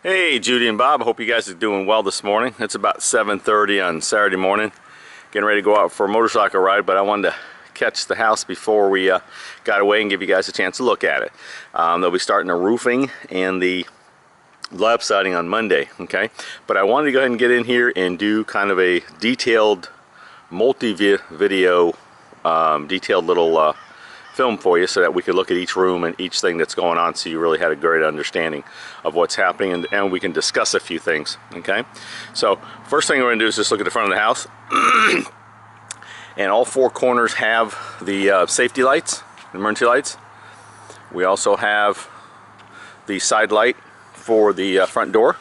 Hey, Judy and Bob, I hope you guys are doing well this morning. It's about 7:30 on Saturday morning. Getting ready to go out for a motorcycle ride, but I wanted to catch the house before we got away and give you guys a chance to look at it. They'll be starting the roofing and the lap siding on Monday, okay? But I wanted to go ahead and get in here and do kind of a detailed multi-video, detailed little film for you so that we could look at each room and each thing that's going on so you really had a great understanding of what's happening, and we can discuss a few things, okay? So first thing we're going to do is just look at the front of the house. And all four corners have the safety lights, emergency lights. We also have the side light for the front door.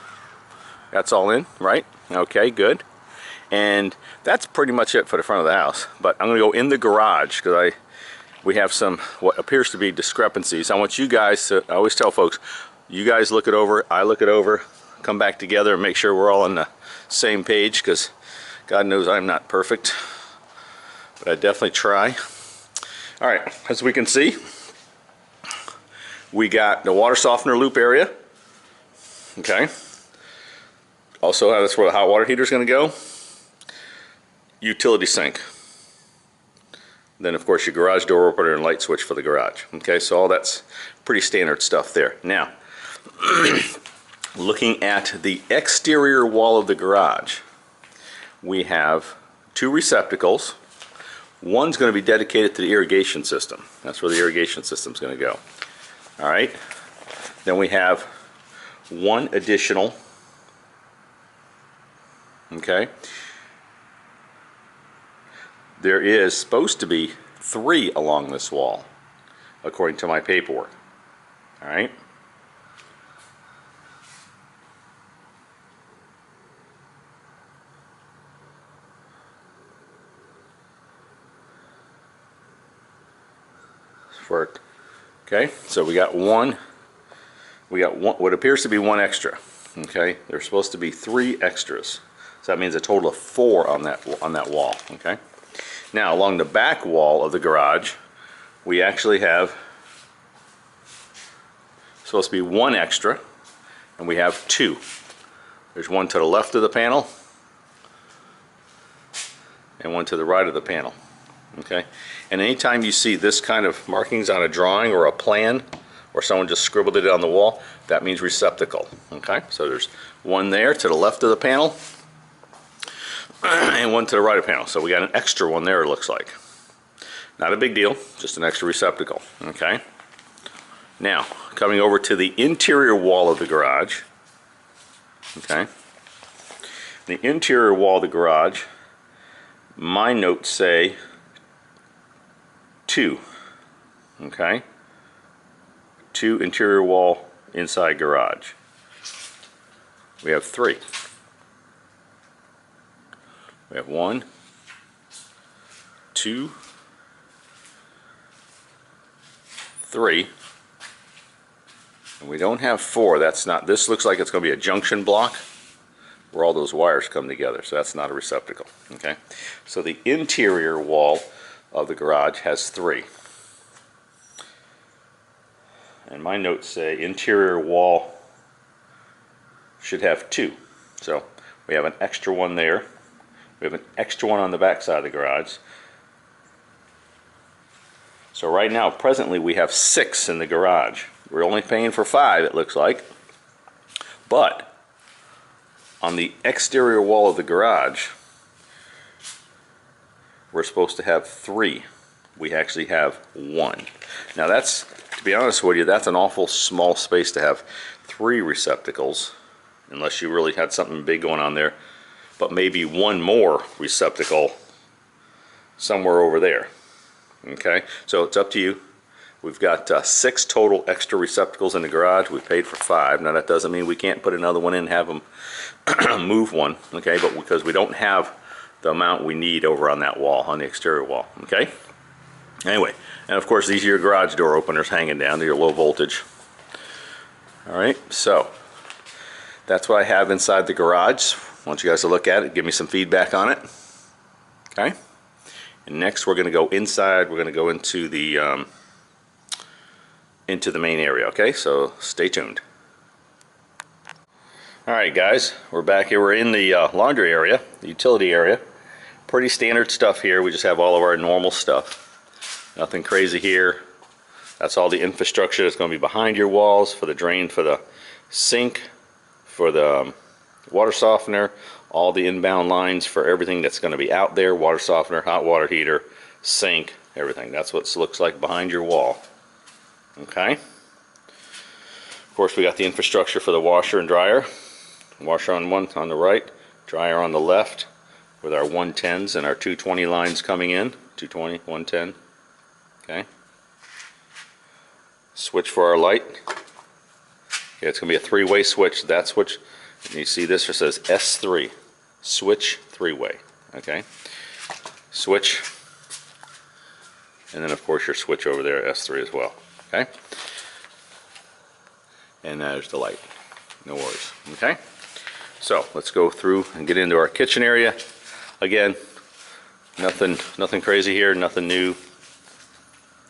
That's all in, right? Okay, good. And that's pretty much it for the front of the house. But I'm going to go in the garage because we have some what appears to be discrepancies. I want you guys to, I always tell folks, you guys look it over, I look it over, come back together and make sure we're all on the same page, because God knows I'm not perfect, but I definitely try. All right, as we can see, we got the water softener loop area. Okay. Also, that's where the hot water heater is going to go. Utility sink. Then, of course, your garage door opener and light switch for the garage. Okay, so all that's pretty standard stuff there. Now, looking at the exterior wall of the garage, we have two receptacles. One's going to be dedicated to the irrigation system. That's where the irrigation system is going to go. All right. Then we have one additional. Okay. There is supposed to be 3 along this wall, according to my paperwork. All right. Okay, so we got one. We got one, what appears to be one extra. Okay, there's supposed to be 3 extras, so that means a total of 4 on that wall. Okay. Now, along the back wall of the garage, we actually have supposed to be 1 extra, and we have 2. There's one to the left of the panel and one to the right of the panel. Okay, and anytime you see this kind of markings on a drawing or a plan, or someone just scribbled it on the wall, that means receptacle. Okay, so there's one there to the left of the panel and one to the right of the panel. So we got an extra one there, it looks like. Not a big deal, just an extra receptacle. Okay. Now, coming over to the interior wall of the garage. Okay. The interior wall of the garage, my notes say 2. Okay. 2 interior wall inside garage. We have 3. We have 1, 2, 3, and we don't have 4. That's not, this looks like it's going to be a junction block where all those wires come together, so that's not a receptacle. Okay, so the interior wall of the garage has 3, and my notes say interior wall should have 2, so we have an extra one there. We have an extra one on the back side of the garage. So right now, presently, we have 6 in the garage. We're only paying for 5, it looks like. But on the exterior wall of the garage, we're supposed to have 3. We actually have 1. Now that's, to be honest with you, that's an awful small space to have 3 receptacles, unless you really had something big going on there. But maybe 1 more receptacle somewhere over there. Okay, so it's up to you. We've got 6 total extra receptacles in the garage. We paid for 5. Now that doesn't mean we can't put another one in and have them move one. Okay, but because we don't have the amount we need over on that wall, on the exterior wall. Okay. Anyway, and of course these are your garage door openers hanging down. They're low voltage. All right, so that's what I have inside the garage. I want you guys to look at it, give me some feedback on it. Okay. And next we're going to go inside. We're going to go into the main area. Okay, so stay tuned. Alright guys, we're back here. We're in the laundry area, the utility area. Pretty standard stuff here. We just have all of our normal stuff. Nothing crazy here. That's all the infrastructure that's going to be behind your walls for the drain, for the sink, for the water softener, all the inbound lines for everything that's going to be out there, water softener, hot water heater, sink, everything. That's what it looks like behind your wall. Okay? Of course, we got the infrastructure for the washer and dryer. Washer on the right, dryer on the left, with our 110s and our 220 lines coming in. 220, 110. Okay. Switch for our light. Okay, it's going to be a three-way switch. That switch, and you see this, it says S3. Switch three-way. Okay. Switch. And then, of course, your switch over there, S3 as well. Okay. And there's the light. No worries. Okay. So let's go through and get into our kitchen area. Again, nothing crazy here, nothing new.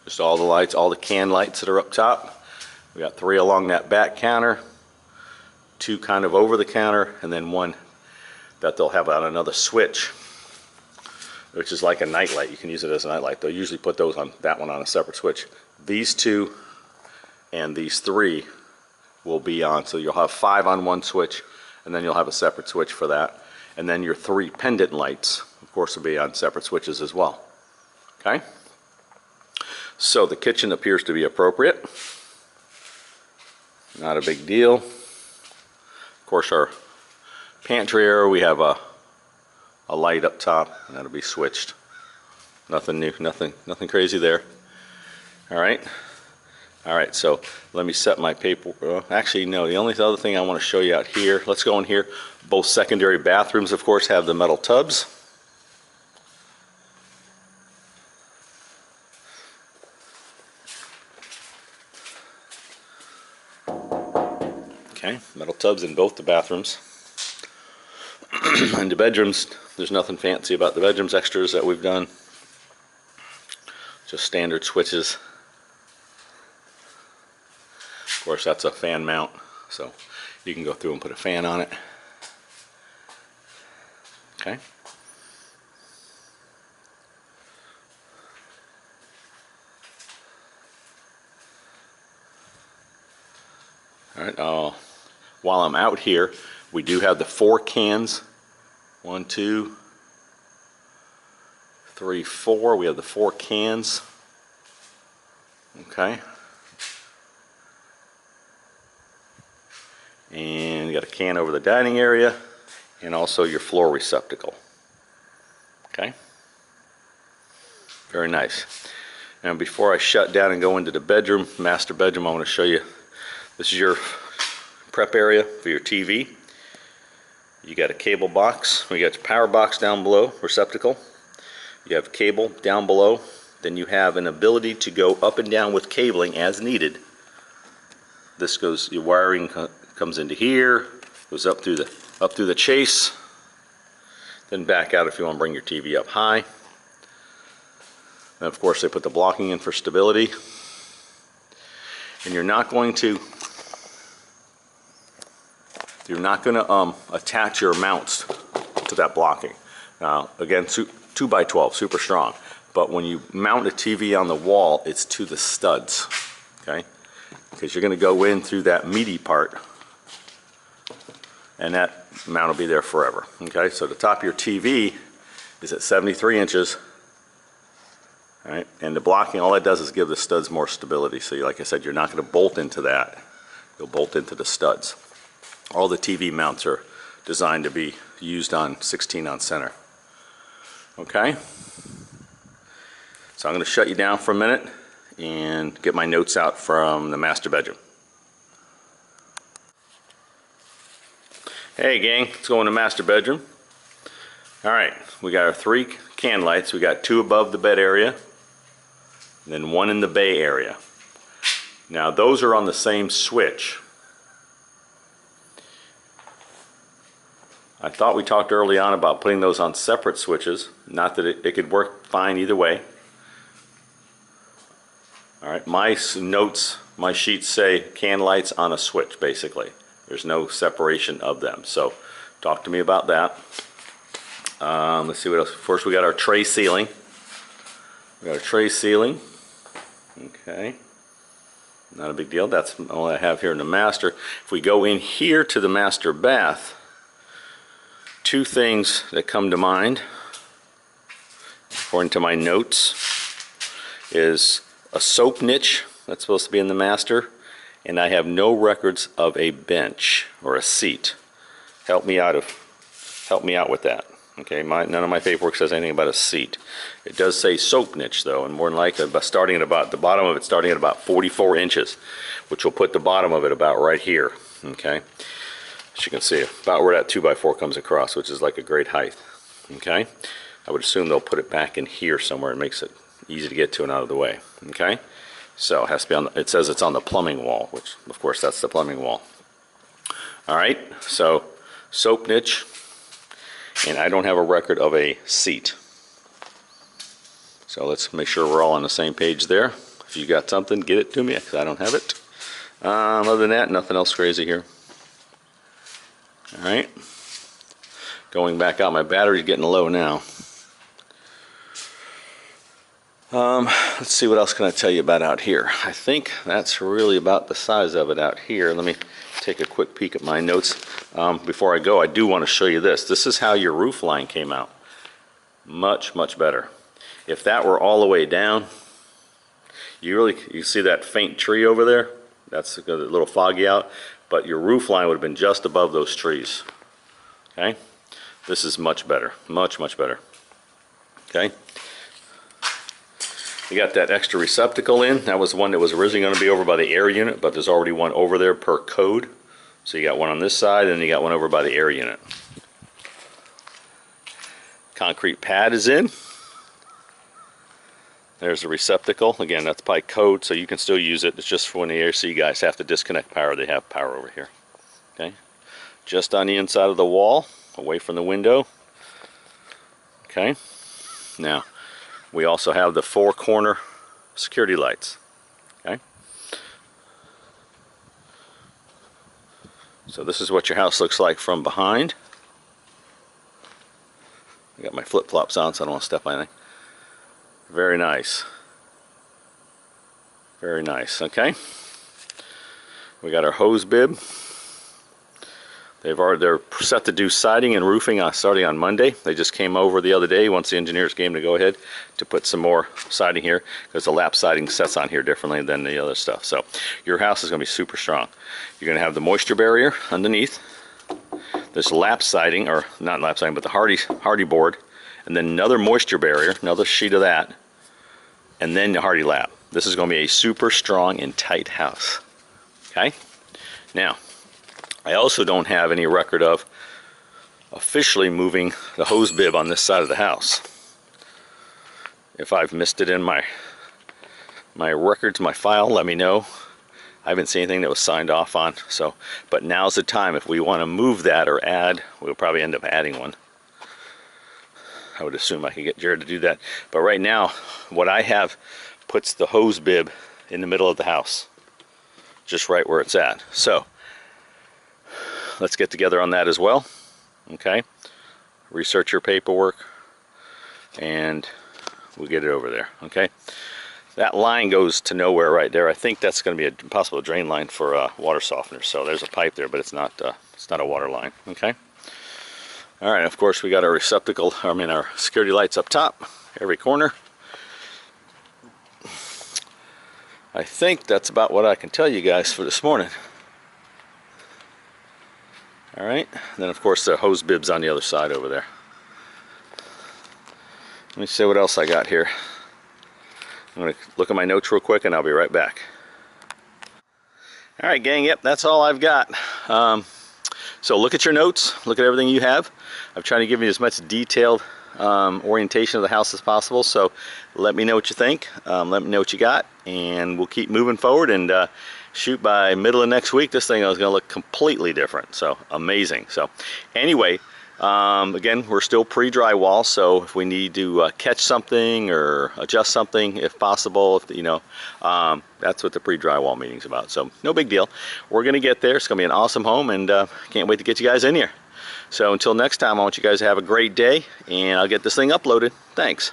Just all the lights, all the can lights that are up top. We got 3 along that back counter, 2 kind of over the counter, and then 1 that they'll have on another switch, which is like a night light. You can use it as a night light. They'll usually put those on, that one on a separate switch. These 2 and these 3 will be on, so you'll have 5 on one switch, and then you'll have a separate switch for that. And then your 3 pendant lights, of course, will be on separate switches as well. Okay? So the kitchen appears to be appropriate. Not a big deal. Of course, our pantry area, we have a light up top, and that'll be switched. Nothing new, nothing crazy there. All right. All right, so let me set my paper. Actually, no, the only other thing I want to show you out here, let's go in here. Both secondary bathrooms, of course, have the metal tubs. Okay, metal tubs in both the bathrooms. And the bedrooms, there's nothing fancy about the bedrooms extras that we've done. Just standard switches. Of course, that's a fan mount, so you can go through and put a fan on it. Okay. All right. While I'm out here, we do have the 4 cans. 1, 2, 3, 4. We have the 4 cans. Okay. And you got a can over the dining area, and also your floor receptacle. Okay? Very nice. Now before I shut down and go into the bedroom, master bedroom, I want to show you, this is your prep area for your TV. You got a cable box, we got your power box down below, receptacle. You have cable down below. Then you have an ability to go up and down with cabling as needed. This goes, your wiring comes into here, goes up through the chase, then back out if you want to bring your TV up high. And of course they put the blocking in for stability. And you're not going to attach your mounts to that blocking. Now again, 2x12, super strong. But when you mount a TV on the wall, it's to the studs, okay? Because you're going to go in through that meaty part, and that mount will be there forever. Okay, so the top of your TV is at 73 inches. All right, and the blocking, all that does is give the studs more stability. So like I said, you're not going to bolt into that. You'll bolt into the studs. All the TV mounts are designed to be used on 16 on center. Okay, so I'm going to shut you down for a minute and get my notes out from the master bedroom. Hey gang, let's go in the master bedroom. Alright, we got our 3 can lights. We got 2 above the bed area, and then 1 in the bay area. Now those are on the same switch. I thought we talked early on about putting those on separate switches. Not that it could work fine either way. Alright, my notes, my sheets say can lights on a switch basically. There's no separation of them. So talk to me about that. Let's see what else. First, we got our tray ceiling. We got a tray ceiling. Okay. Not a big deal. That's all I have here in the master. If we go in here to the master bath, two things that come to mind, according to my notes, is a soap niche that's supposed to be in the master, and I have no records of a bench or a seat. Help me out with that. Okay, none of my paperwork says anything about a seat. It does say soap niche though, and more than likely starting at about the bottom of it, starting at about 44 inches, which will put the bottom of it about right here. Okay, as you can see, about where that 2x4 comes across, which is like a great height. Okay, I would assume they'll put it back in here somewhere. It makes it easy to get to and out of the way. Okay, so it has to be on. It says it's on the plumbing wall, which of course that's the plumbing wall. All right, so soap niche. And I don't have a record of a seat. So let's make sure we're all on the same page there. If you got something, get it to me, because I don't have it. Other than that, nothing else crazy here. All right. Going back out, my battery's getting low now. Let's see, what else can I tell you about out here? I think that's really about the size of it out here. Let me take a quick peek at my notes. Before I go, I do want to show you this. This is how your roof line came out. Much, much better. If that were all the way down, you see that faint tree over there? That's a little foggy out, but your roof line would have been just above those trees. Okay? This is much better. Much, much better. Okay? You got that extra receptacle in. That was one that was originally going to be over by the air unit, but there's already one over there per code. So you got one on this side, and you got one over by the air unit. Concrete pad is in. There's the receptacle. Again, that's by code, so you can still use it. It's just for when the AC guys have to disconnect power, they have power over here. Okay, just on the inside of the wall, away from the window. Okay, now we also have the 4-corner security lights. Okay, so this is what your house looks like from behind. I got my flip-flops on, so I don't want to step on anything. Very nice. Very nice. Okay, we got our hose bib. They're set to do siding and roofing starting on Monday. They just came over the other day once the engineers gave them to go ahead to put some more siding here, because the lap siding sets on here differently than the other stuff. So your house is going to be super strong. You're going to have the moisture barrier underneath, this lap siding, or not lap siding, but the hardy board, and then another moisture barrier, another sheet of that, and then the hardy lap. This is going to be a super strong and tight house. Okay, now I also don't have any record of officially moving the hose bib on this side of the house. If I've missed it in my records, my file, let me know. I haven't seen anything that was signed off on. So, but now's the time. If we want to move that or add, we'll probably end up adding one. I would assume I could get Jared to do that. But right now, what I have puts the hose bib in the middle of the house, just right where it's at. So let's get together on that as well. Okay, research your paperwork and we'll get it over there. Okay, that line goes to nowhere right there. I think that's going to be a possible drain line for water softener. So there's a pipe there, but it's not a water line. Okay, all right, of course we got our receptacle, our security lights up top, every corner. I think that's about what I can tell you guys for this morning. All right, and then of course the hose bib's on the other side over there. Let me see what else I got here. I'm going to look at my notes real quick and I'll be right back. All right, gang, yep, that's all I've got. So look at your notes, look at everything you have. I've tried to give you as much detailed orientation of the house as possible, so let me know what you think. Let me know what you got, and we'll keep moving forward, and shoot, by middle of next week this thing is going to look completely different. So amazing. So anyway, Again, we're still pre-drywall, so if we need to catch something or adjust something, if possible, that's what the pre-drywall meeting's about. So no big deal. We're going to get there. It's going to be an awesome home, and can't wait to get you guys in here. So until next time, I want you guys to have a great day, and I'll get this thing uploaded. Thanks.